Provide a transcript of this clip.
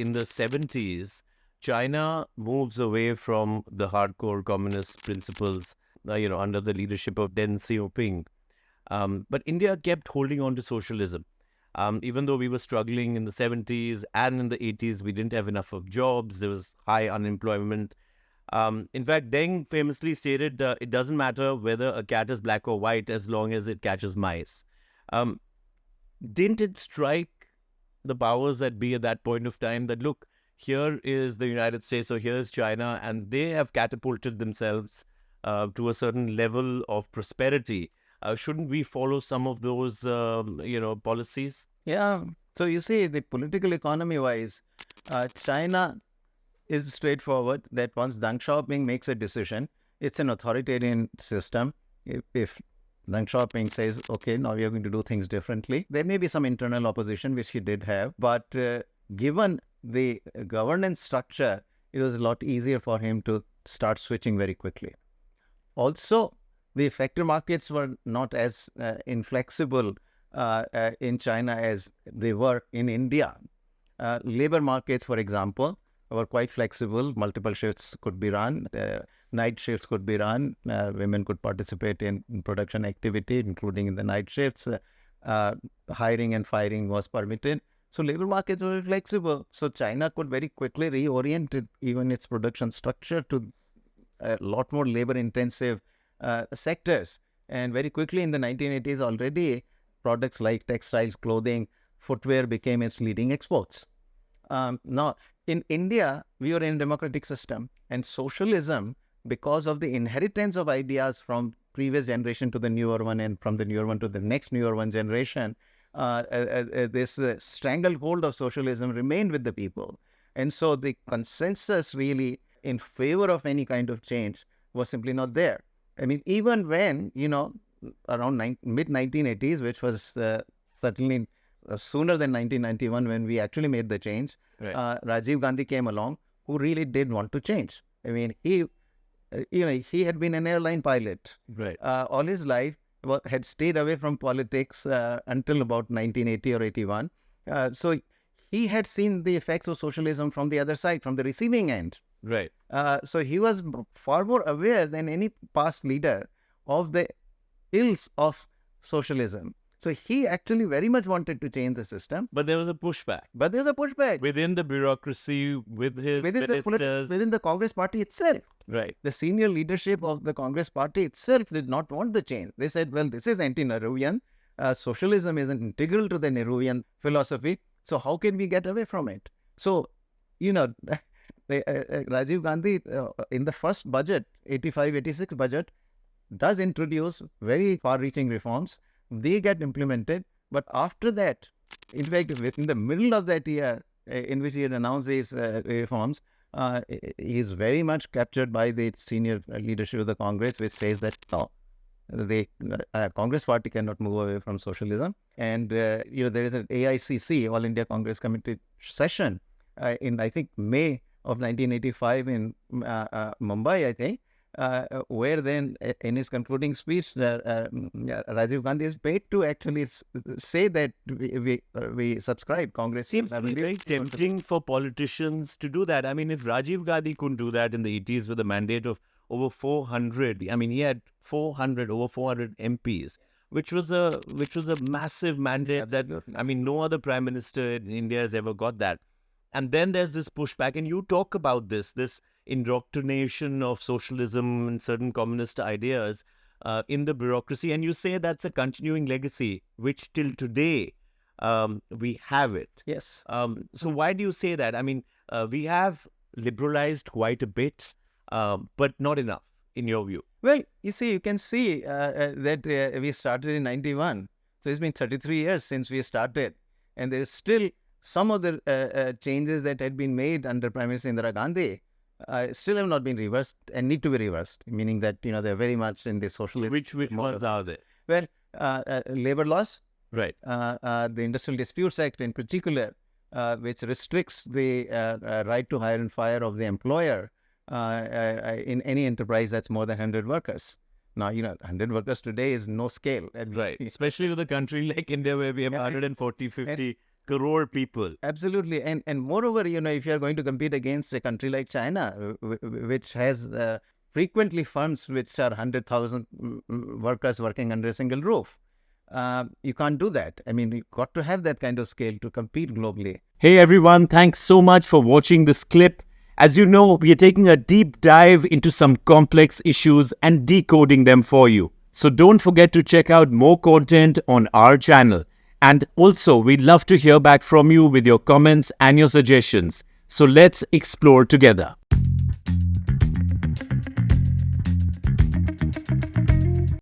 in the 70s, China moves away from the hardcore communist principles, under the leadership of Deng Xiaoping. But India kept holding on to socialism. Even though we were struggling in the 70s and in the 80s, we didn't have enough of jobs. There was high unemployment. In fact, Deng famously stated, it doesn't matter whether a cat is black or white as long as it catches mice. Um, didn't it strike the powers that be at that point of time that, look, here is the United States or here's China, and they have catapulted themselves to a certain level of prosperity. Shouldn't we follow some of those, policies? Yeah. So you see, the political economy-wise, China is straightforward that once Deng Xiaoping makes a decision, it's an authoritarian system. If Deng Xiaoping says, okay, now we are going to do things differently, there may be some internal opposition, which he did have. But given the governance structure, it was a lot easier for him to start switching very quickly. Also, the effective markets were not as inflexible in China as they were in India. Labor markets, for example, were quite flexible. Multiple shifts could be run. Night shifts could be run. Women could participate in production activity, including in the night shifts. Hiring and firing was permitted. So labor markets were flexible. So China could very quickly reorient even its production structure to a lot more labor-intensive sectors. And very quickly in the 1980s already, products like textiles, clothing, footwear became its leading exports. Now, in India, we were in a democratic system, and socialism, because of the inheritance of ideas from previous generation to the newer one and from the newer one to the next newer one generation, this stranglehold of socialism remained with the people. And so the consensus really in favor of any kind of change was simply not there. I mean, even when, around mid-1980s, which was certainly sooner than 1991 when we actually made the change, right. Rajiv Gandhi came along, who really did want to change. I mean, he had been an airline pilot. Right. All his life, had stayed away from politics until about 1980 or 81. So he had seen the effects of socialism from the other side, from the receiving end. Right. So he was far more aware than any past leader of the ills of socialism. So he actually very much wanted to change the system. But there was a pushback. Within the bureaucracy, with his ministers. Within the Congress party itself. Right. The senior leadership of the Congress party itself did not want the change. They said, well, this is anti-Nehruvian. Socialism is integral to the Nehruvian philosophy. So how can we get away from it? So, Rajiv Gandhi, in the first budget, 85-86 budget, does introduce very far-reaching reforms. They get implemented. But after that, in fact, within the middle of that year in which he had announced these reforms, he is very much captured by the senior leadership of the Congress, which says that no, the Congress party cannot move away from socialism. And, there is an AICC, All India Congress Committee session in, I think, May of 1985 in Mumbai, I think, where then in his concluding speech, Rajiv Gandhi is paid to actually say that we subscribe. Congress seems to be very tempting for politicians to do that. I mean, if Rajiv Gandhi couldn't do that in the 80s with a mandate of over 400, I mean, he had over 400 MPs, which was a massive mandate that, I mean, no other prime minister in India has ever got that. And then there's this pushback, and you talk about this indoctrination of socialism and certain communist ideas in the bureaucracy, and you say that's a continuing legacy, which till today we have it. Yes. So why do you say that? I mean, we have liberalized quite a bit, but not enough, in your view. Well, you see, you can see that we started in 91. So it's been 33 years since we started, and there is still some of the changes that had been made under Prime Minister Indira Gandhi still have not been reversed and need to be reversed, meaning that, they're very much in the socialist. Which ones are they? Well, labor laws. Right. The Industrial Disputes Act in particular, which restricts the right to hire and fire of the employer in any enterprise that's more than 100 workers. Now, 100 workers today is no scale. Right. Especially with a country like India where we have 140, 50 crore people. Absolutely. And moreover, if you are going to compete against a country like China, which has frequently firms which are 100,000 workers working under a single roof, you can't do that. I mean, you've got to have that kind of scale to compete globally. Hey everyone, thanks so much for watching this clip. As you know, we are taking a deep dive into some complex issues and decoding them for you. So don't forget to check out more content on our channel. And also, we'd love to hear back from you with your comments and your suggestions. So let's explore together.